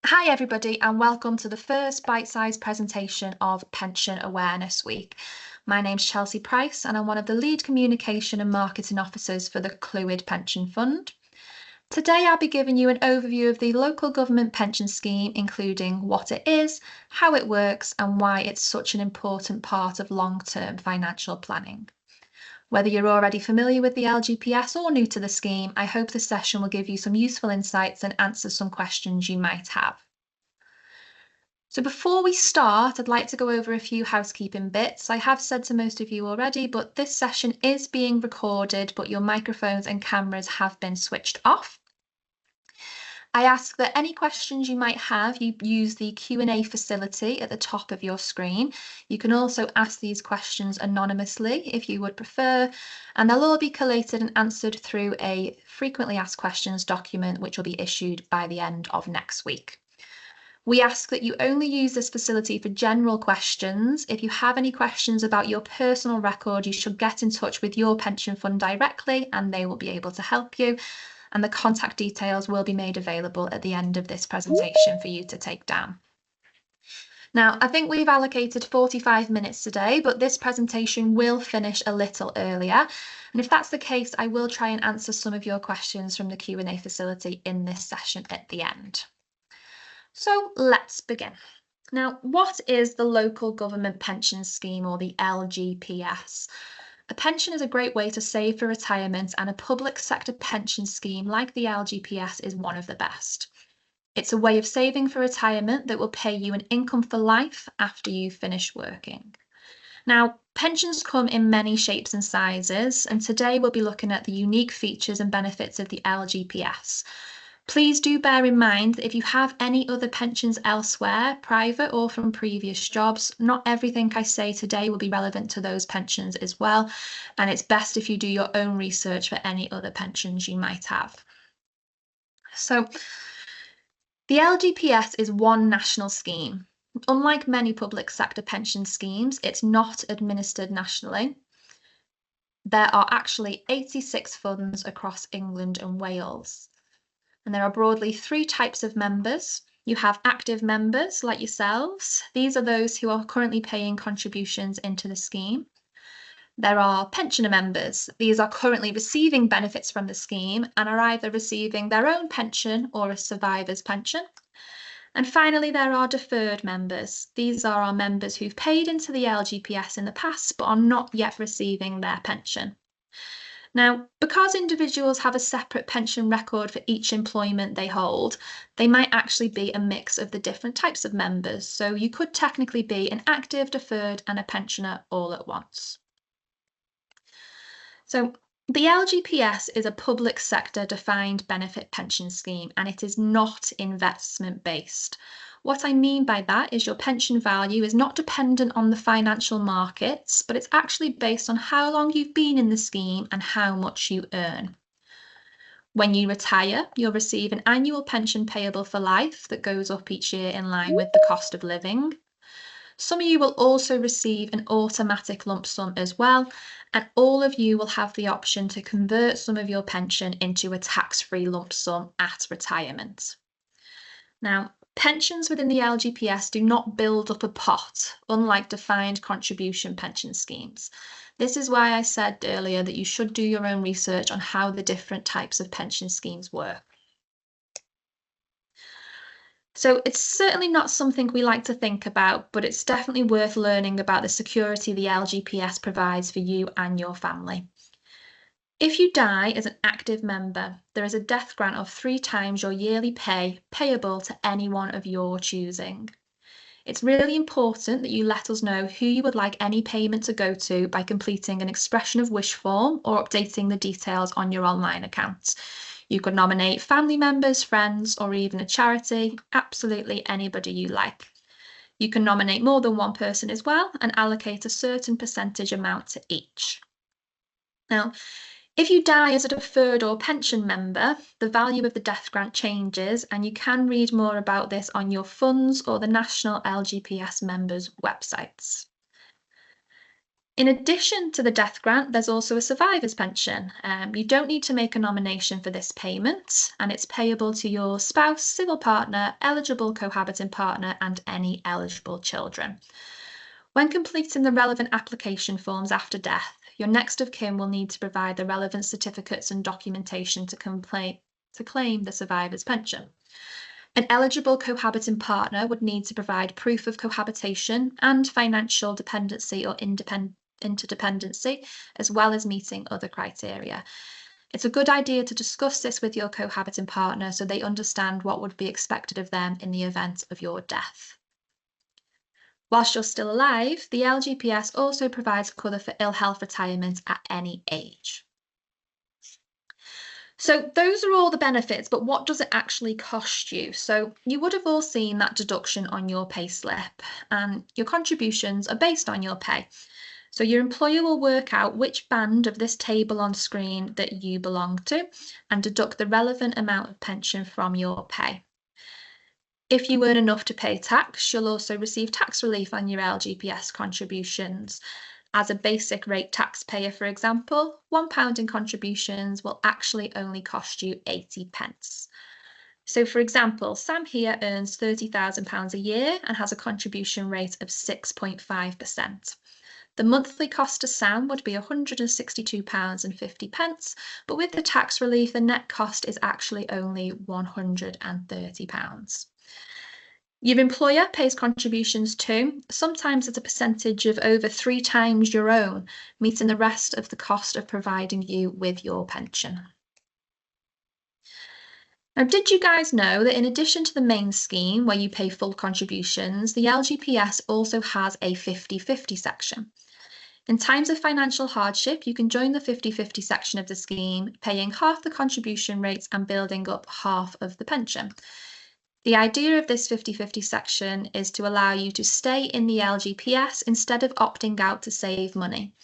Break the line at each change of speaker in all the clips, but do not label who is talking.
Hi everybody and welcome to the first bite-sized presentation of Pension Awareness Week. My name's Chelsea Price and I'm one of the lead communication and marketing officers for the Clwyd Pension Fund. Today I'll be giving you an overview of the local government pension scheme, including what it is, how it works and why it's such an important part of long-term financial planning. Whether you're already familiar with the LGPS or new to the scheme, I hope this session will give you some useful insights and answer some questions you might have. So before we start, I'd like to go over a few housekeeping bits. I have said to most of you already, but this session is being recorded, but your microphones and cameras have been switched off. I ask that any questions you might have, you use the Q&A facility at the top of your screen. You can also ask these questions anonymously if you would prefer, and they'll all be collated and answered through a frequently asked questions document, which will be issued by the end of next week. We ask that you only use this facility for general questions. If you have any questions about your personal record, you should get in touch with your pension fund directly and they will be able to help you. And the contact details will be made available at the end of this presentation for you to take down. Now, I think we've allocated 45 minutes today, but this presentation will finish a little earlier. And if that's the case, I will try and answer some of your questions from the Q&A facility in this session at the end. So let's begin. Now, what is the Local Government Pension Scheme, or the LGPS? A pension is a great way to save for retirement, and a public sector pension scheme like the LGPS is one of the best. It's a way of saving for retirement that will pay you an income for life after you finish working. Now, pensions come in many shapes and sizes, and today we'll be looking at the unique features and benefits of the LGPS. Please do bear in mind that if you have any other pensions elsewhere, private or from previous jobs, not everything I say today will be relevant to those pensions as well, and it's best if you do your own research for any other pensions you might have. So, the LGPS is one national scheme. Unlike many public sector pension schemes, it's not administered nationally. There are actually 86 funds across England and Wales. And there are broadly three types of members. You have active members like yourselves. These are those who are currently paying contributions into the scheme. There are pensioner members. These are currently receiving benefits from the scheme and are either receiving their own pension or a survivor's pension. And finally, there are deferred members. These are our members who've paid into the LGPS in the past but are not yet receiving their pension. Now, because individuals have a separate pension record for each employment they hold, they might actually be a mix of the different types of members. So you could technically be an active, deferred, and a pensioner all at once. So the LGPS is a public sector defined benefit pension scheme, and it is not investment based. What I mean by that is your pension value is not dependent on the financial markets, but it's actually based on how long you've been in the scheme and how much you earn. When you retire, you'll receive an annual pension payable for life that goes up each year in line with the cost of living. Some of you will also receive an automatic lump sum as well, and all of you will have the option to convert some of your pension into a tax-free lump sum at retirement. Now, pensions within the LGPS do not build up a pot, unlike defined contribution pension schemes. This is why I said earlier that you should do your own research on how the different types of pension schemes work. So it's certainly not something we like to think about, but it's definitely worth learning about the security the LGPS provides for you and your family. If you die as an active member, there is a death grant of 3 times your yearly pay payable to anyone of your choosing. It's really important that you let us know who you would like any payment to go to by completing an expression of wish form or updating the details on your online account. You could nominate family members, friends, or even a charity, absolutely anybody you like. You can nominate more than one person as well and allocate a certain percentage amount to each. Now, if you die as a deferred or pension member, the value of the death grant changes, and you can read more about this on your funds or the National LGPS members' websites. In addition to the death grant, there's also a survivor's pension. You don't need to make a nomination for this payment, and it's payable to your spouse, civil partner, eligible cohabiting partner, and any eligible children. When completing the relevant application forms after death, your next of kin will need to provide the relevant certificates and documentation to claim the survivor's pension. An eligible cohabiting partner would need to provide proof of cohabitation and financial dependency or interdependency, as well as meeting other criteria. It's a good idea to discuss this with your cohabiting partner so they understand what would be expected of them in the event of your death. Whilst you're still alive, the LGPS also provides cover for ill health retirement at any age. So those are all the benefits, but what does it actually cost you? So you would have all seen that deduction on your payslip, and your contributions are based on your pay. So your employer will work out which band of this table on screen that you belong to and deduct the relevant amount of pension from your pay. If you earn enough to pay tax, you'll also receive tax relief on your LGPS contributions. As a basic rate taxpayer, for example, £1 in contributions will actually only cost you 80p. So for example, Sam here earns £30,000 a year and has a contribution rate of 6.5%. The monthly cost to Sam would be £162.50, but with the tax relief, the net cost is actually only £130. Your employer pays contributions too, sometimes at a percentage of over 3 times your own, meeting the rest of the cost of providing you with your pension. Now, did you guys know that in addition to the main scheme where you pay full contributions, the LGPS also has a 50-50 section? In times of financial hardship, you can join the 50-50 section of the scheme, paying half the contribution rates and building up half of the pension. The idea of this 50-50 section is to allow you to stay in the LGPS instead of opting out to save money.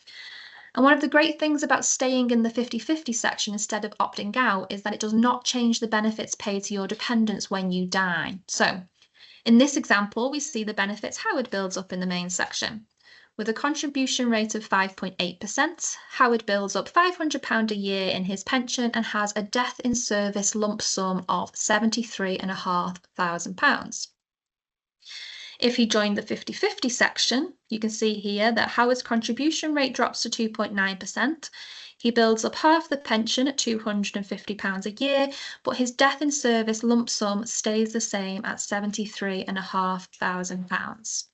And one of the great things about staying in the 50-50 section instead of opting out is that it does not change the benefits paid to your dependents when you die. So, in this example, we see the benefits Howard builds up in the main section. With a contribution rate of 5.8%, Howard builds up £500 a year in his pension and has a death in service lump sum of £73,500. If he joined the 50-50 section, you can see here that Howard's contribution rate drops to 2.9%. He builds up half the pension at £250 a year, but his death in service lump sum stays the same at £73,500.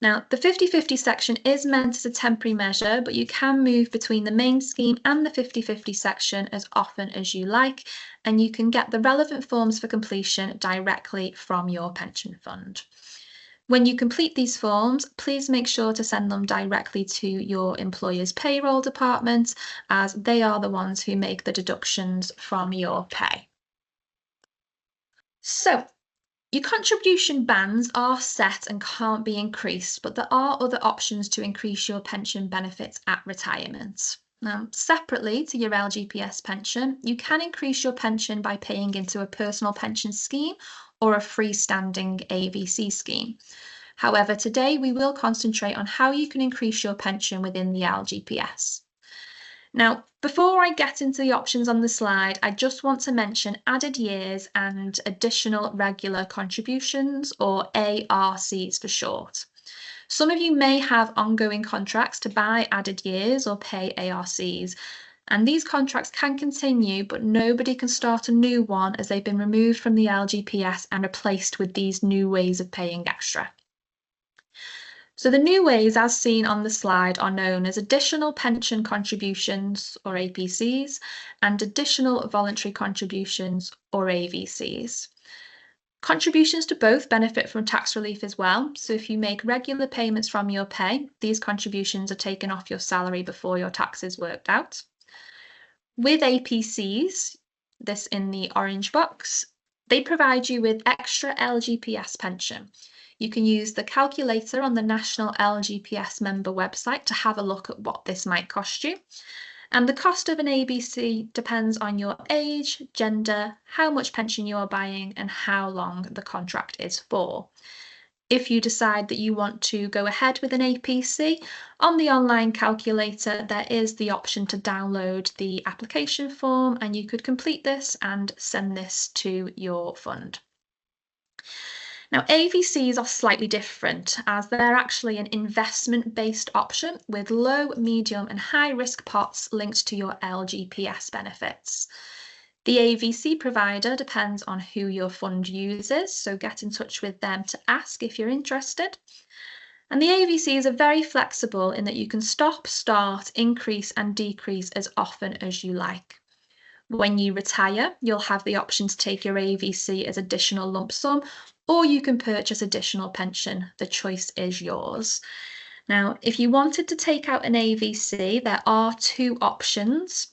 Now, the 50-50 section is meant as a temporary measure, but you can move between the main scheme and the 50-50 section as often as you like, and you can get the relevant forms for completion directly from your pension fund. When you complete these forms, please make sure to send them directly to your employer's payroll department, as they are the ones who make the deductions from your pay. So, your contribution bands are set and can't be increased, but there are other options to increase your pension benefits at retirement. Now, separately to your LGPS pension, you can increase your pension by paying into a personal pension scheme or a freestanding AVC scheme. However, today we will concentrate on how you can increase your pension within the LGPS. Now, before I get into the options on the slide, I just want to mention added years and additional regular contributions, or ARCs for short. Some of you may have ongoing contracts to buy added years or pay ARCs, and these contracts can continue, but nobody can start a new one as they've been removed from the LGPS and replaced with these new ways of paying extra. So the new ways, as seen on the slide, are known as additional pension contributions, or APCs, and additional voluntary contributions, or AVCs. Contributions to both benefit from tax relief as well, so if you make regular payments from your pay, these contributions are taken off your salary before your tax is worked out. With APCs, this in the orange box, they provide you with extra LGPS pension. You can use the calculator on the National LGPS member website to have a look at what this might cost you. And the cost of an ABC depends on your age, gender, how much pension you are buying, and how long the contract is for. If you decide that you want to go ahead with an APC, on the online calculator, there is the option to download the application form, and you could complete this and send this to your fund. Now, AVCs are slightly different as they're actually an investment-based option with low, medium, and high-risk pots linked to your LGPS benefits. The AVC provider depends on who your fund uses, so get in touch with them to ask if you're interested. And the AVCs are very flexible in that you can stop, start, increase, and decrease as often as you like. When you retire, you'll have the option to take your AVC as additional lump sum, or you can purchase additional pension. The choice is yours. Now, if you wanted to take out an AVC, there are two options.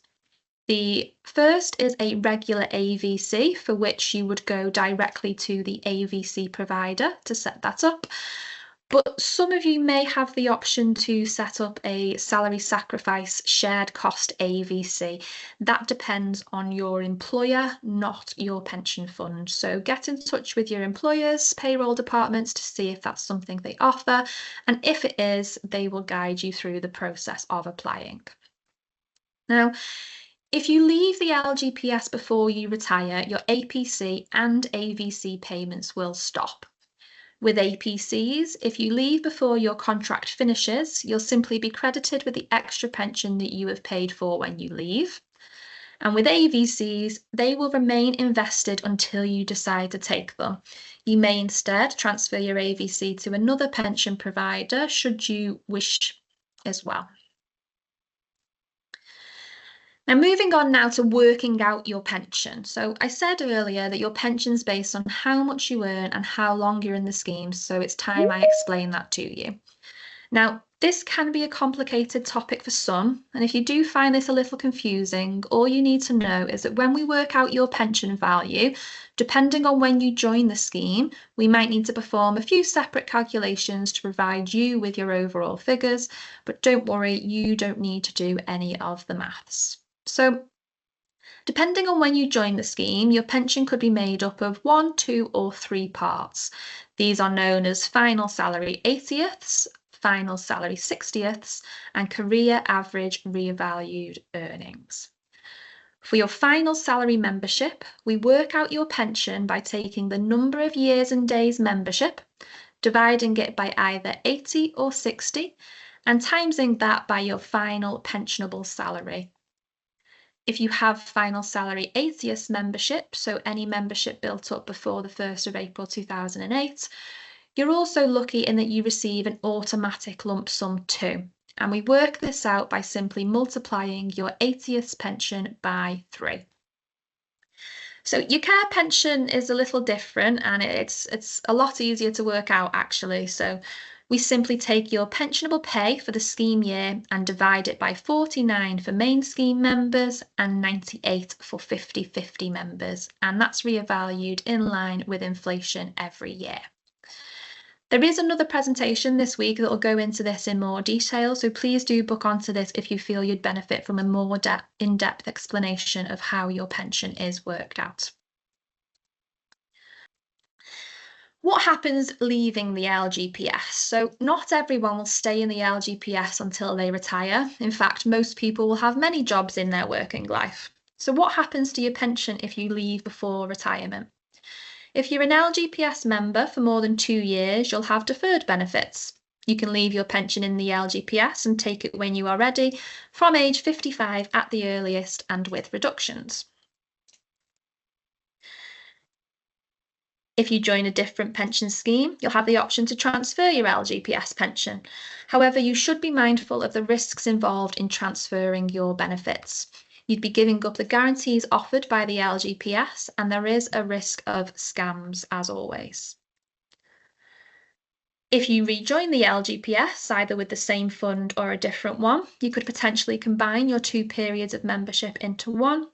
The first is a regular AVC, for which you would go directly to the AVC provider to set that up. But some of you may have the option to set up a salary sacrifice shared cost AVC. That depends on your employer, not your pension fund. So get in touch with your employer's payroll departments to see if that's something they offer. And if it is, they will guide you through the process of applying. Now, if you leave the LGPS before you retire, your APC and AVC payments will stop. With APCs, if you leave before your contract finishes, you'll simply be credited with the extra pension that you have paid for when you leave. And with AVCs, they will remain invested until you decide to take them. You may instead transfer your AVC to another pension provider should you wish as well. Now, moving on now to working out your pension. So I said earlier that your pension is based on how much you earn and how long you're in the scheme, so it's time I explain that to you. Now, this can be a complicated topic for some, and if you do find this a little confusing, all you need to know is that when we work out your pension value, depending on when you join the scheme, we might need to perform a few separate calculations to provide you with your overall figures, but don't worry, you don't need to do any of the maths. So, depending on when you join the scheme, your pension could be made up of 1, 2, or 3 parts. These are known as final salary 80ths, final salary 60ths, and career average revalued earnings. For your final salary membership, we work out your pension by taking the number of years and days membership, dividing it by either 80 or 60, and timesing that by your final pensionable salary. If you have final salary 80th membership, so any membership built up before the 1st of April 2008, you're also lucky in that you receive an automatic lump sum too. And we work this out by simply multiplying your 80th pension by 3. So your care pension is a little different, and it's a lot easier to work out actually. So we simply take your pensionable pay for the scheme year and divide it by 49 for main scheme members and 98 for 50/50 members, and that's reevaluated in line with inflation every year. There is another presentation this week that will go into this in more detail, so please do book onto this if you feel you'd benefit from a more in-depth explanation of how your pension is worked out. What happens leaving the LGPS? So not everyone will stay in the LGPS until they retire. In fact, most people will have many jobs in their working life. So what happens to your pension if you leave before retirement? If you're an LGPS member for more than 2 years, you'll have deferred benefits. You can leave your pension in the LGPS and take it when you are ready, from age 55 at the earliest and with reductions. If you join a different pension scheme, you'll have the option to transfer your LGPS pension. However, you should be mindful of the risks involved in transferring your benefits. You'd be giving up the guarantees offered by the LGPS, and there is a risk of scams as always. If you rejoin the LGPS, either with the same fund or a different one, you could potentially combine your 2 periods of membership into one.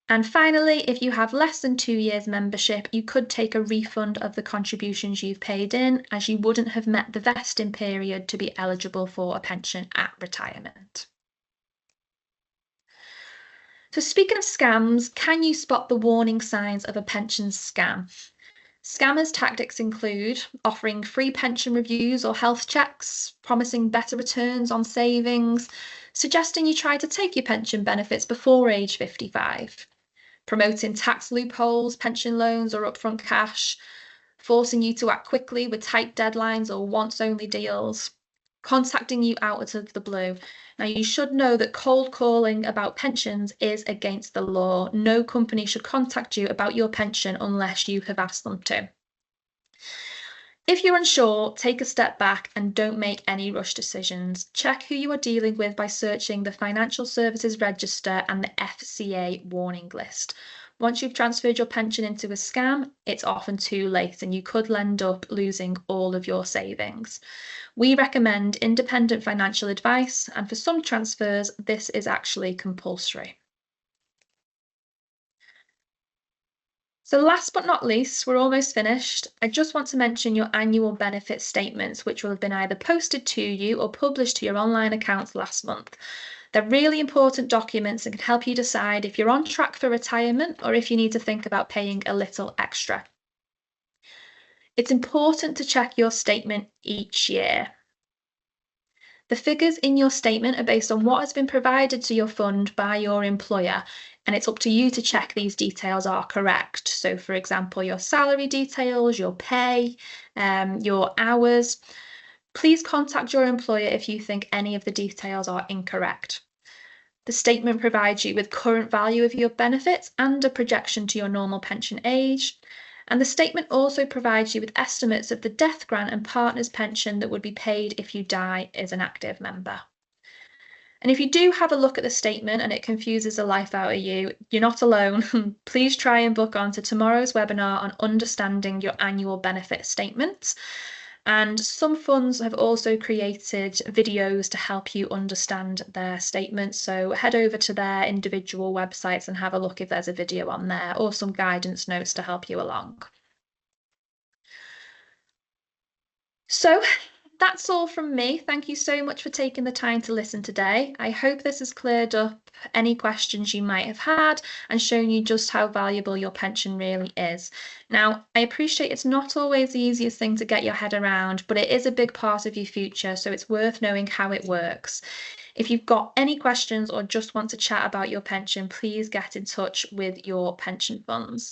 And finally, if you have less than 2 years membership, you could take a refund of the contributions you've paid in, as you wouldn't have met the vesting period to be eligible for a pension at retirement. So speaking of scams, can you spot the warning signs of a pension scam? Scammers' tactics include offering free pension reviews or health checks, promising better returns on savings, suggesting you try to take your pension benefits before age 55, promoting tax loopholes, pension loans, or upfront cash, forcing you to act quickly with tight deadlines or once-only deals, contacting you out of the blue. Now, you should know that cold calling about pensions is against the law. No company should contact you about your pension unless you have asked them to. If you're unsure, take a step back and don't make any rush decisions. Check who you are dealing with by searching the Financial Services Register and the FCA warning list. Once you've transferred your pension into a scam, it's often too late and you could end up losing all of your savings. We recommend independent financial advice, and for some transfers, this is actually compulsory. So last but not least, we're almost finished. I just want to mention your annual benefit statements, which will have been either posted to you or published to your online accounts last month. They're really important documents and can help you decide if you're on track for retirement or if you need to think about paying a little extra. It's important to check your statement each year. The figures in your statement are based on what has been provided to your fund by your employer, and it's up to you to check these details are correct. So, for example, your salary details, your pay, your hours. Please contact your employer if you think any of the details are incorrect. The statement provides you with current value of your benefits and a projection to your normal pension age. And the statement also provides you with estimates of the death grant and partner's pension that would be paid if you die as an active member. And if you do have a look at the statement and it confuses the life out of you, you're not alone. Please try and book on to tomorrow's webinar on understanding your annual benefit statements. And some funds have also created videos to help you understand their statements. So head over to their individual websites and have a look if there's a video on there or some guidance notes to help you along. So that's all from me. Thank you so much for taking the time to listen today. I hope this has cleared up any questions you might have had and shown you just how valuable your pension really is. Now, I appreciate it's not always the easiest thing to get your head around, but it is a big part of your future, so it's worth knowing how it works. If you've got any questions or just want to chat about your pension, please get in touch with your pension funds.